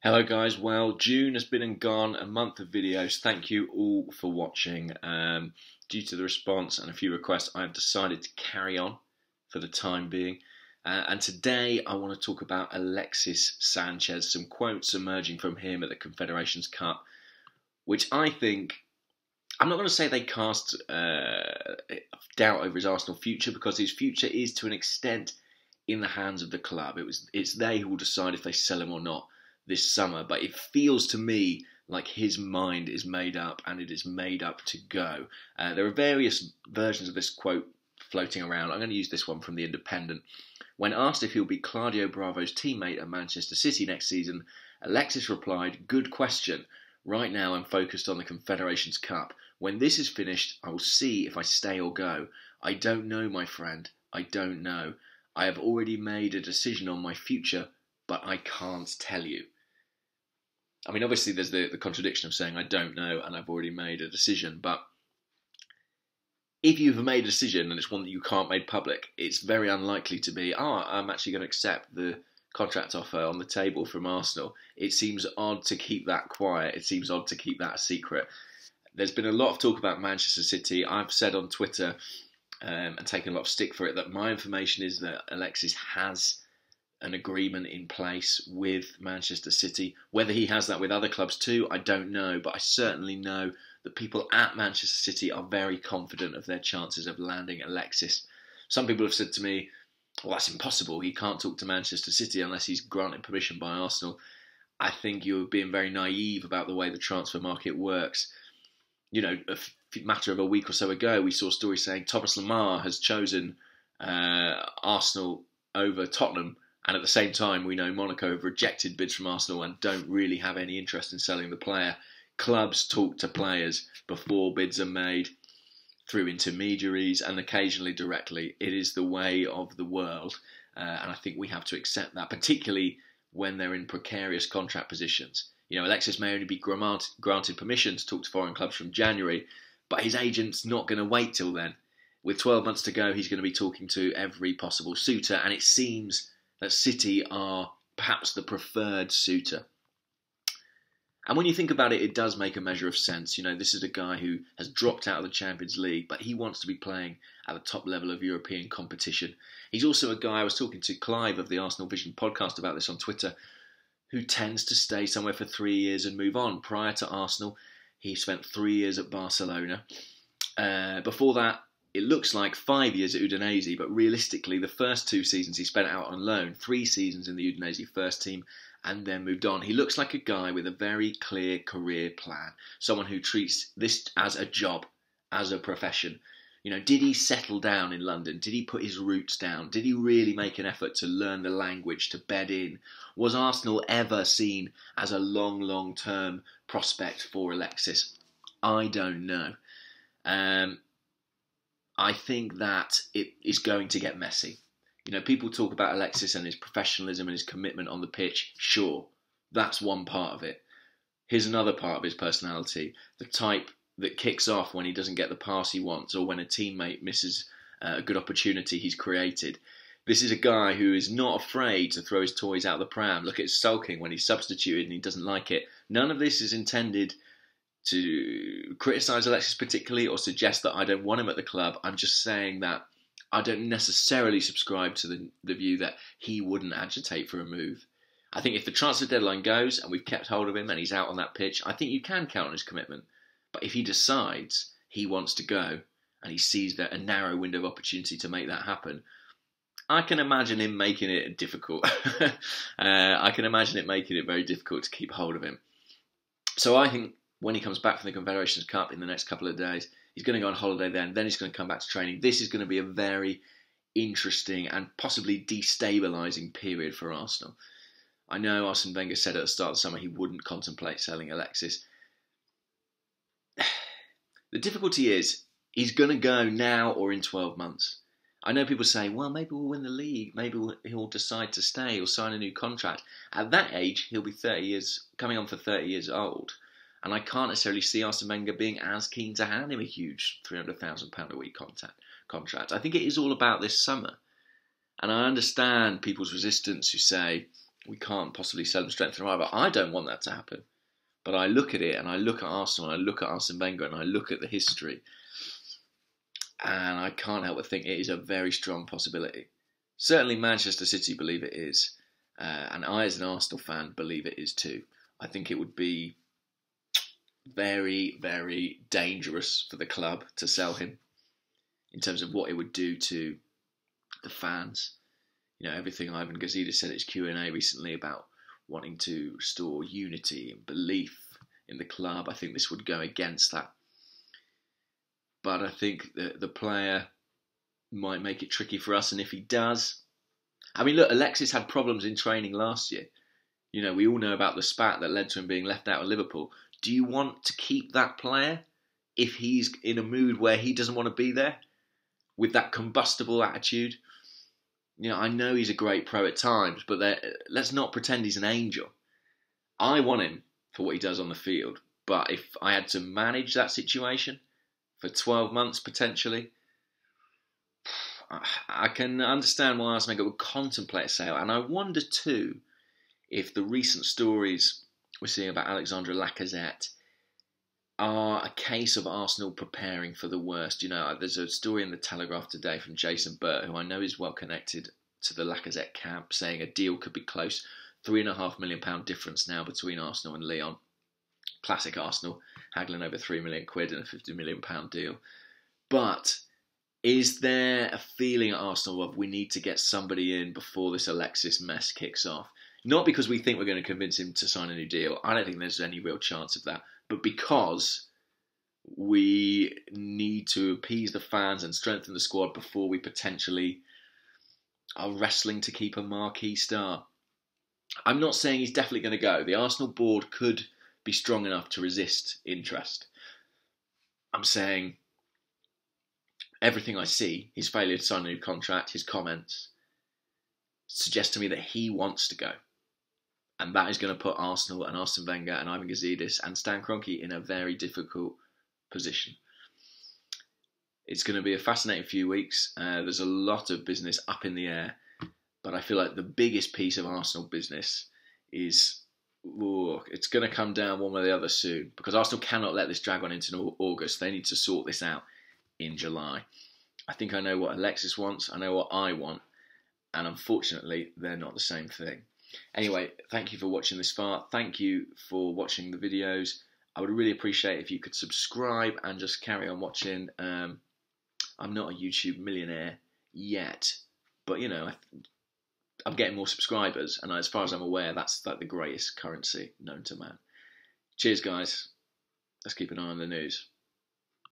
Hello guys, well June has been and gone, a month of videos. Thank you all for watching. Due to the response and a few requests, I've decided to carry on for the time being. And today I want to talk about Alexis Sanchez, some quotes emerging from him at the Confederations Cup, which I think, I'm not going to say they cast doubt over his Arsenal future, because his future is to an extent in the hands of the club. It's they who will decide if they sell him or not this summer, but it feels to me like his mind is made up, and it is made up to go. There are various versions of this quote floating around. I'm going to use this one from The Independent. When asked if he'll be Claudio Bravo's teammate at Manchester City next season, Alexis replied, "Good question. Right now I'm focused on the Confederations Cup. When this is finished, I will see if I stay or go. I don't know, my friend. I don't know. I have already made a decision on my future, but I can't tell you." I mean, obviously there's the contradiction of saying I don't know and I've already made a decision, but if you've made a decision and it's one that you can't make public, it's very unlikely to be, I'm actually going to accept the contract offer on the table from Arsenal. It seems odd to keep that quiet. It seems odd to keep that a secret. There's been a lot of talk about Manchester City. I've said on Twitter and taken a lot of stick for it that my information is that Alexis has an agreement in place with Manchester City. Whether he has that with other clubs too, I don't know, but I certainly know that people at Manchester City are very confident of their chances of landing Alexis. Some people have said to me, well, that's impossible. He can't talk to Manchester City unless he's granted permission by Arsenal. I think you're being very naive about the way the transfer market works. You know, a matter of a week or so ago, we saw stories saying Thomas Lemar has chosen Arsenal over Tottenham. And at the same time, we know Monaco have rejected bids from Arsenal and don't really have any interest in selling the player. Clubs talk to players before bids are made, through intermediaries and occasionally directly. It is the way of the world, and I think we have to accept that, particularly when they're in precarious contract positions. You know, Alexis may only be granted permission to talk to foreign clubs from January, but his agent's not going to wait till then. With 12 months to go, he's going to be talking to every possible suitor, and it seems that City are perhaps the preferred suitor. And when you think about it, it does make a measure of sense. You know, this is a guy who has dropped out of the Champions League, but he wants to be playing at the top level of European competition. He's also a guy, I was talking to Clive of the Arsenal Vision podcast about this on Twitter, who tends to stay somewhere for 3 years and move on. Prior to Arsenal, he spent 3 years at Barcelona. Before that, it looks like 5 years at Udinese, but realistically, the first 2 seasons he spent out on loan, 3 seasons in the Udinese first team, and then moved on. He looks like a guy with a very clear career plan, someone who treats this as a job, as a profession. You know, did he settle down in London? Did he put his roots down? Did he really make an effort to learn the language, to bed in? Was Arsenal ever seen as a long-term prospect for Alexis? I don't know. I think that it is going to get messy. You know, people talk about Alexis and his professionalism and his commitment on the pitch. Sure, that's one part of it. Here's another part of his personality, the type that kicks off when he doesn't get the pass he wants or when a teammate misses a good opportunity he's created. This is a guy who is not afraid to throw his toys out the pram. Look at his sulking when he's substituted and he doesn't like it. None of this is intended to criticise Alexis particularly or suggest that I don't want him at the club. I'm just saying that I don't necessarily subscribe to the view that he wouldn't agitate for a move. I think if the transfer deadline goes and we've kept hold of him and he's out on that pitch, I think you can count on his commitment. But if he decides he wants to go and he sees that a narrow window of opportunity to make that happen, I can imagine him making it difficult. I can imagine it making it very difficult to keep hold of him. So I think when he comes back from the Confederations Cup in the next couple of days, he's going to go on holiday then he's going to come back to training. This is going to be a very interesting and possibly destabilising period for Arsenal. I know Arsene Wenger said at the start of the summer he wouldn't contemplate selling Alexis. The difficulty is, he's going to go now or in 12 months. I know people say, well, maybe we'll win the league, maybe he'll decide to stay or sign a new contract. At that age, he'll be 30 years, coming on for 30 years old. And I can't necessarily see Arsene Wenger being as keen to hand him a huge £300,000 a week contract. I think it is all about this summer. And I understand people's resistance who say, we can't possibly sell them strength and rival. I don't want that to happen. But I look at it, and I look at Arsenal, and I look at Arsene Wenger, and I look at the history, and I can't help but think it is a very strong possibility. Certainly Manchester City believe it is, and I as an Arsenal fan believe it is too. I think it would be very, very dangerous for the club to sell him in terms of what it would do to the fans. You know, everything Ivan Gazidis said at his Q&A recently about wanting to restore unity and belief in the club. I think this would go against that. But I think that the player might make it tricky for us, and if he does... I mean, look, Alexis had problems in training last year. You know, we all know about the spat that led to him being left out of Liverpool. Do you want to keep that player if he's in a mood where he doesn't want to be there? With that combustible attitude? You know, I know he's a great pro at times, but let's not pretend he's an angel. I want him for what he does on the field, but if I had to manage that situation for 12 months potentially, I can understand why Arsene Wenger would contemplate a sale. And I wonder too if the recent stories we're seeing about Alexandre Lacazette are a case of Arsenal preparing for the worst. You know, there's a story in the Telegraph today from Jason Burt, who I know is well connected to the Lacazette camp, saying a deal could be close. £3.5 million difference now between Arsenal and Lyon. Classic Arsenal, haggling over £3 million in a £50 million deal. But is there a feeling at Arsenal of we need to get somebody in before this Alexis mess kicks off? Not because we think we're going to convince him to sign a new deal. I don't think there's any real chance of that. But because we need to appease the fans and strengthen the squad before we potentially are wrestling to keep a marquee star. I'm not saying he's definitely going to go. The Arsenal board could be strong enough to resist interest. I'm saying everything I see, his failure to sign a new contract, his comments, suggest to me that he wants to go. And that is going to put Arsenal and Arsene Wenger and Ivan Gazidis and Stan Kroenke in a very difficult position. It's going to be a fascinating few weeks. There's a lot of business up in the air. But I feel like the biggest piece of Arsenal business is... it's going to come down one way or the other soon. Because Arsenal cannot let this drag on into August. They need to sort this out in July. I think I know what Alexis wants. I know what I want. And unfortunately, they're not the same thing. Anyway, thank you for watching this far. Thank you for watching the videos. I would really appreciate if you could subscribe and just carry on watching. I'm not a YouTube millionaire yet, but you know, I'm getting more subscribers, and as far as I'm aware, that's like the greatest currency known to man. Cheers, guys. Let's keep an eye on the news.